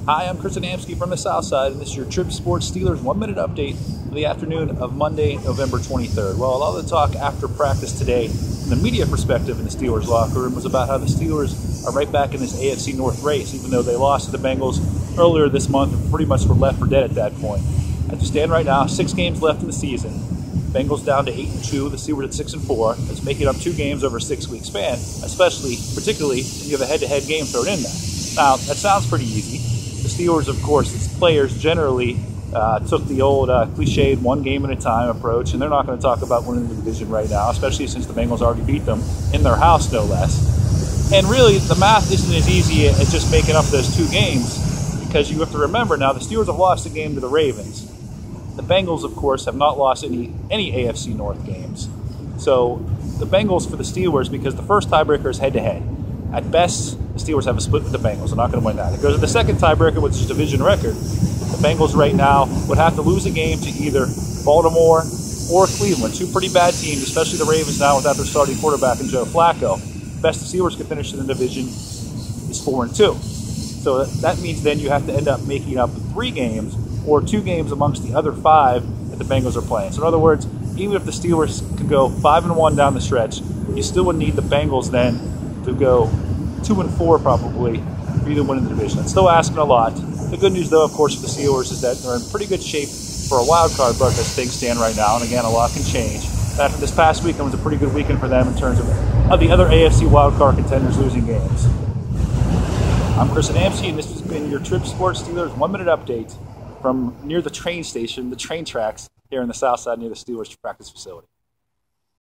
Hi, I'm Chris Adamski from the South Side, and this is your Trib Sports Steelers 1-minute update for the afternoon of Monday, November 23rd. Well, a lot of the talk after practice today, from the media perspective in the Steelers locker room, was about how the Steelers are right back in this AFC North race, even though they lost to the Bengals earlier this month and pretty much were left for dead at that point. As we stand right now, 6 games left in the season. Bengals down to 8-2, the Steelers at 6-4. That's making up 2 games over a 6-week span, particularly when you have a head-to-head game thrown in there. Now, that sounds pretty easy. The Steelers, of course, as players generally took the old cliched one game at a time approach, and they're not going to talk about winning the division right now, especially since the Bengals already beat them in their house, no less. And really, the math isn't as easy as just making up those 2 games, because you have to remember now the Steelers have lost a game to the Ravens. The Bengals, of course, have not lost any AFC North games. So the Bengals for the Steelers, because the first tiebreaker is head-to-head. At best, the Steelers have a split with the Bengals. They're not going to win that. It goes to the second tiebreaker, which is division record. The Bengals right now would have to lose a game to either Baltimore or Cleveland. 2 pretty bad teams, especially the Ravens now without their starting quarterback in Joe Flacco. Best the Steelers can finish in the division is 4-2. So that means then you have to end up making up 3 games or 2 games amongst the other 5 that the Bengals are playing. So in other words, even if the Steelers could go 5-1 down the stretch, you still would need the Bengals then to go 2-4 probably for you to win in the division. It's still asking a lot. The good news, though, of course, for the Steelers is that they're in pretty good shape for a wild card berth as things stand right now. And again, a lot can change. After this past weekend was a pretty good weekend for them in terms of the other AFC wild card contenders losing games. I'm Chris Adamski, and this has been your Trib Sports Steelers 1-minute update from near the train station, the train tracks here in the South Side near the Steelers practice facility.